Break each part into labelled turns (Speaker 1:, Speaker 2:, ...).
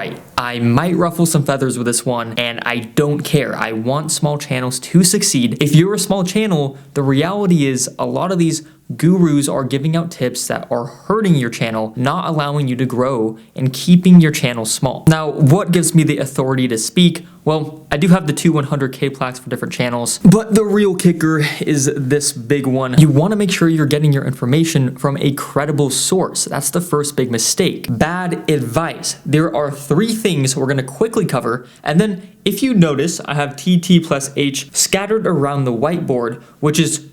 Speaker 1: right, I might ruffle some feathers with this one, and I don't care. I want small channels to succeed. If you're a small channel, the reality is a lot of these gurus are giving out tips that are hurting your channel, not allowing you to grow and keeping your channel small. Now, what gives me the authority to speak? Well, I do have the two 100K plaques for different channels, but the real kicker is this big one. You want to make sure you're getting your information from a credible source. That's the first big mistake. Bad advice. There are 3 things we're going to quickly cover, and then if you notice, I have TT plus H scattered around the whiteboard, which is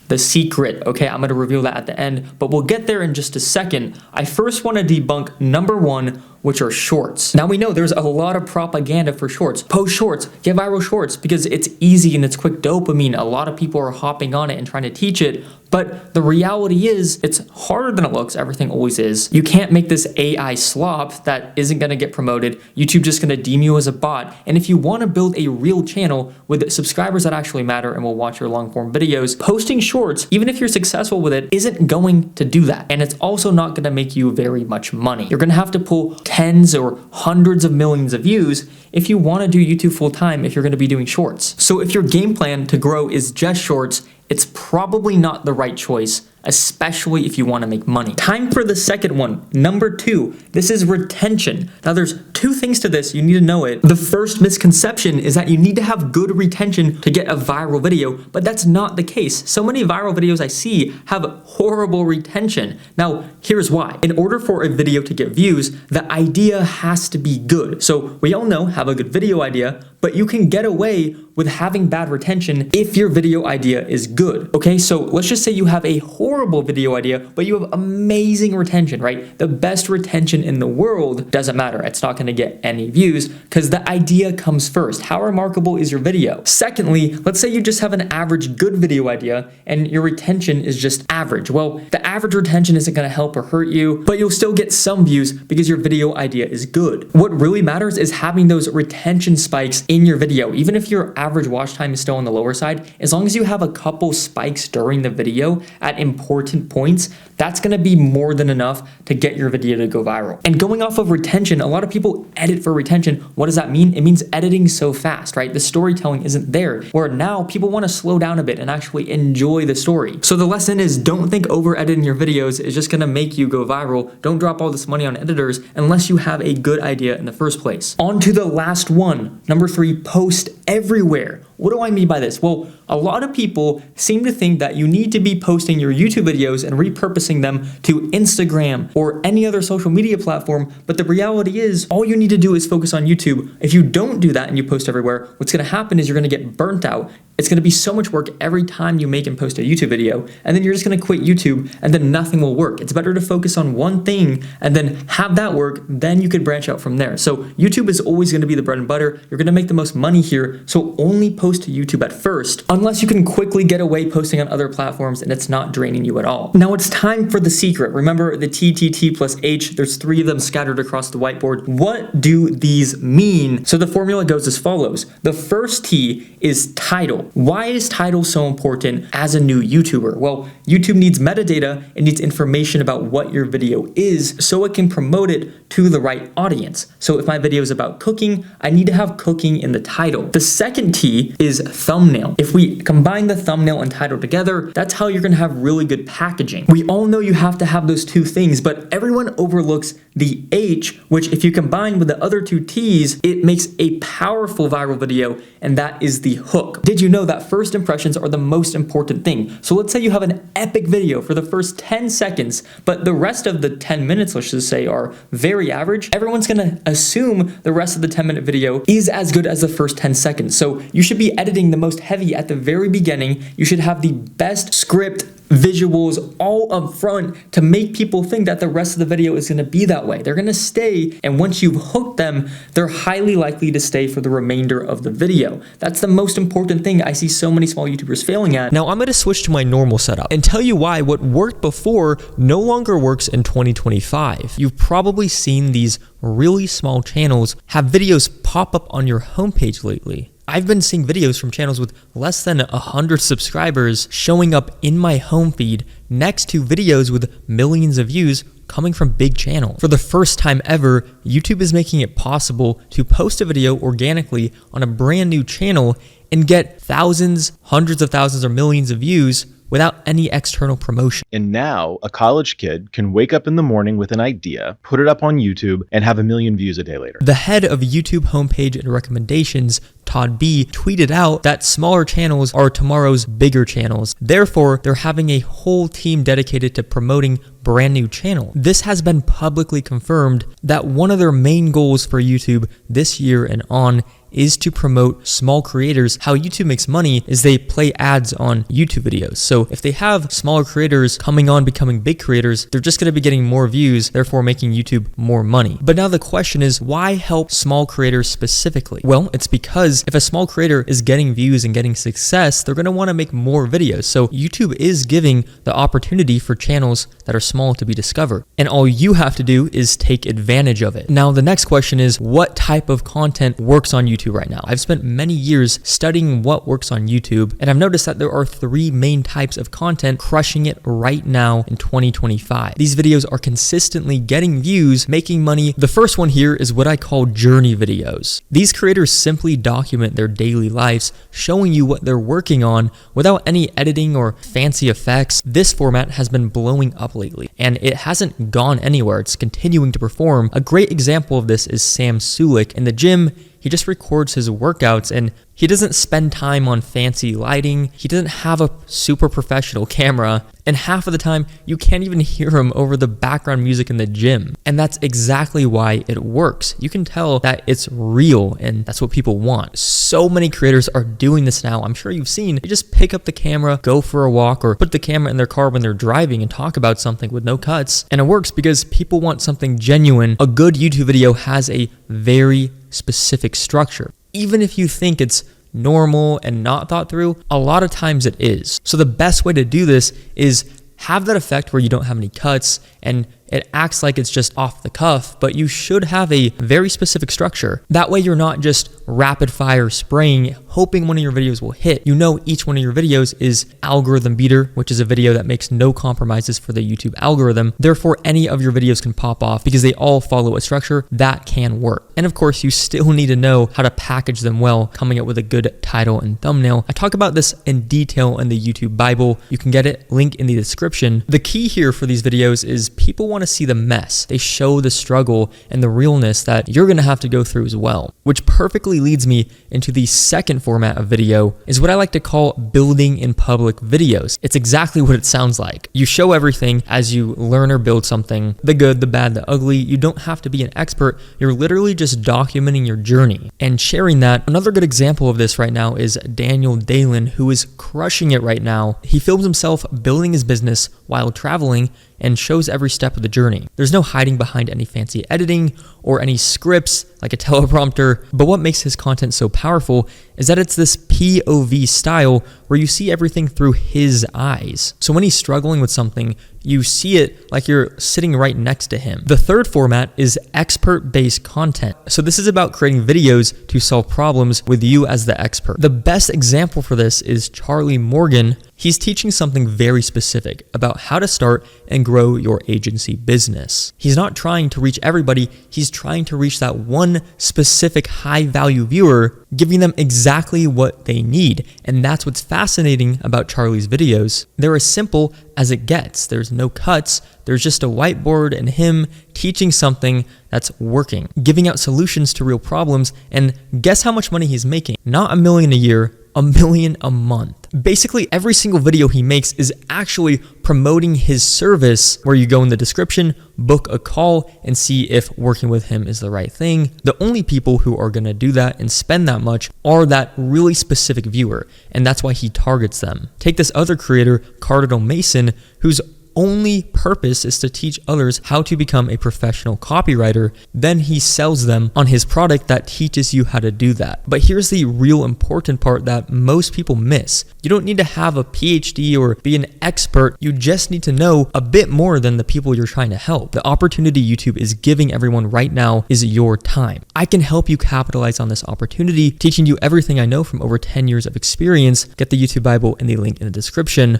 Speaker 1: the secret. Okay, I'm going to reveal that at the end, but we'll get there in just a second. I first want to debunk number 1, which are shorts. Now we know there's a lot of propaganda for shorts. Post shorts, get viral shorts, because it's easy and it's quick dopamine. A lot of people are hopping on it and trying to teach it, but the reality is it's harder than it looks. Everything always is. You can't make this AI slop that isn't gonna get promoted. YouTube just gonna deem you as a bot. And if you wanna build a real channel with subscribers that actually matter and will watch your long form videos, posting shorts, even if you're successful with it, isn't going to do that. And it's also not gonna make you very much money. You're gonna have to pull tens or hundreds of millions of views if you want to do YouTube full time, if you're going to be doing shorts. So if your game plan to grow is just shorts, it's probably not the right choice, especially if you want to make money. Time for the second one. Number 2, this is retention. Now there's 2 things to this, you need to know it. The first misconception is that you need to have good retention to get a viral video, but that's not the case. So many viral videos I see have horrible retention. Now here's why. In order for a video to get views, the idea has to be good. So we all know, have a good video idea, but you can get away with having bad retention if your video idea is good. Okay, so let's just say you have a horrible video idea, but you have amazing retention, right? The best retention in the world doesn't matter. It's not gonna get any views because the idea comes first. How remarkable is your video? Secondly, let's say you just have an average good video idea and your retention is just average. Well, the average retention isn't gonna help or hurt you, but you'll still get some views because your video idea is good. What really matters is having those retention spikes in your video. Even if your average watch time is still on the lower side, as long as you have a couple spikes during the video at important points, that's gonna be more than enough to get your video to go viral. And going off of retention, a lot of people edit for retention. What does that mean? It means editing so fast, right? The storytelling isn't there, where now people wanna slow down a bit and actually enjoy the story. So the lesson is, don't think over editing your videos is just gonna make you go viral. Don't drop all this money on editors unless you have a good idea in the first place. On to the last one. Number 3, post everywhere. What do I mean by this? Well, a lot of people seem to think that you need to be posting your YouTube videos and repurposing them to Instagram or any other social media platform, but the reality is all you need to do is focus on YouTube. If you don't do that and you post everywhere, what's gonna happen is you're gonna get burnt out. It's gonna be so much work every time you make and post a YouTube video, and then you're just gonna quit YouTube and then nothing will work. It's better to focus on one thing and then have that work, then you could branch out from there. So YouTube is always gonna be the bread and butter. You're gonna make the most money here, so only post to YouTube at first, unless you can quickly get away posting on other platforms and it's not draining you at all. Now it's time for the secret. Remember the TTT plus H, there's 3 of them scattered across the whiteboard. What do these mean? So the formula goes as follows. The first T is title. Why is title so important as a new YouTuber? Well, YouTube needs metadata, it needs information about what your video is so it can promote it to the right audience. So if my video is about cooking, I need to have cooking in the title. The second T is thumbnail. If we combine the thumbnail and title together, that's how you're gonna have really good packaging. We all know you have to have those 2 things, but everyone overlooks the H, which if you combine with the other 2 T's, it makes a powerful viral video, and that is the hook. Did you know that first impressions are the most important thing? So let's say you have an epic video for the first 10 seconds, but the rest of the 10 minutes, let's just say, are very average. Everyone's gonna assume the rest of the 10-minute video is as good as the first 10 seconds. So you should be editing the most heavy at the very beginning. You should have the best script, visuals all up front to make people think that the rest of the video is going to be that way. They're going to stay, and once you've hooked them, they're highly likely to stay for the remainder of the video. That's the most important thing I see so many small YouTubers failing at.
Speaker 2: Now I'm going to switch to my normal setup and tell you why what worked before no longer works in 2025. You've probably seen these really small channels have videos pop up on your homepage lately. I've been seeing videos from channels with less than 100 subscribers showing up in my home feed next to videos with millions of views coming from big channels. For the first time ever, YouTube is making it possible to post a video organically on a brand new channel and get thousands, hundreds of thousands, or millions of views without any external promotion.
Speaker 3: And now a college kid can wake up in the morning with an idea, put it up on YouTube, and have 1 million views a day later.
Speaker 2: The head of YouTube homepage and recommendations, Todd B, tweeted out that smaller channels are tomorrow's bigger channels. Therefore, they're having a whole team dedicated to promoting brand new channels. This has been publicly confirmed that one of their main goals for YouTube this year and on is to promote small creators. How YouTube makes money is they play ads on YouTube videos. So if they have smaller creators coming on becoming big creators, they're just going to be getting more views, therefore making YouTube more money. But now the question is, why help small creators specifically? Well, it's because if a small creator is getting views and getting success, they're going to want to make more videos. So YouTube is giving the opportunity for channels that are small to be discovered. And all you have to do is take advantage of it. Now, the next question is, what type of content works on YouTube right now? I've spent many years studying what works on YouTube, and I've noticed that there are 3 main types of content crushing it right now in 2025. These videos are consistently getting views, making money. The first one here is what I call journey videos. These creators simply document their daily lives, showing you what they're working on without any editing or fancy effects. This format has been blowing up lately, and it hasn't gone anywhere. It's continuing to perform. A great example of this is Sam Sulik. In the gym, he just records his workouts, and he doesn't spend time on fancy lighting. He doesn't have a super professional camera, and half of the time you can't even hear him over the background music in the gym. And that's exactly why it works. You can tell that it's real, and that's what people want. So many creators are doing this now. I'm sure you've seen. They just pick up the camera, go for a walk, or put the camera in their car when they're driving and talk about something with no cuts. And it works because people want something genuine. A good YouTube video has a very specific structure. Even if you think it's normal and not thought through, a lot of times it is. So the best way to do this is have that effect where you don't have any cuts and it acts like it's just off the cuff, but you should have a very specific structure. That way you're not just rapid fire spraying, hoping one of your videos will hit. You know each one of your videos is algorithm beater, which is a video that makes no compromises for the YouTube algorithm. Therefore, any of your videos can pop off because they all follow a structure that can work. And of course, you still need to know how to package them well, coming up with a good title and thumbnail. I talk about this in detail in the YouTube Bible. You can get it, link in the description. The key here for these videos is people want to see the mess. They show the struggle and the realness that you're going to have to go through as well, which perfectly leads me into the second format of video, is what I like to call building in public videos. It's exactly what it sounds like. You show everything as you learn or build something, the good, the bad, the ugly. You don't have to be an expert. You're literally just documenting your journey and sharing that. Another good example of this right now is Daniel Dalen, who is crushing it right now. He films himself building his business while traveling and shows every step of the journey. There's no hiding behind any fancy editing or any scripts like a teleprompter, but what makes his content so powerful is that it's this POV style where you see everything through his eyes. So when he's struggling with something, you see it like you're sitting right next to him. The third format is expert-based content. So this is about creating videos to solve problems with you as the expert. The best example for this is Charlie Morgan. He's teaching something very specific about how to start and grow your agency business. He's not trying to reach everybody. He's trying to reach that one specific high-value viewer, giving them exactly what they need. And that's what's fascinating about Charlie's videos. They're as simple as it gets. There's no cuts. There's just a whiteboard and him teaching something that's working, giving out solutions to real problems. And guess how much money he's making? Not $1 million a year, $1 million a month. Basically, every single video he makes is actually promoting his service, where you go in the description, book a call, and see if working with him is the right thing. The only people who are going to do that and spend that much are that really specific viewer, and that's why he targets them. Take this other creator, Cardinal Mason, whose only purpose is to teach others how to become a professional copywriter. Then he sells them on his product that teaches you how to do that. But here's the real important part that most people miss. You don't need to have a PhD or be an expert. You just need to know a bit more than the people you're trying to help. The opportunity YouTube is giving everyone right now is your time. I can help you capitalize on this opportunity, teaching you everything I know from over 10 years of experience. Get the YouTube Bible in the link in the description.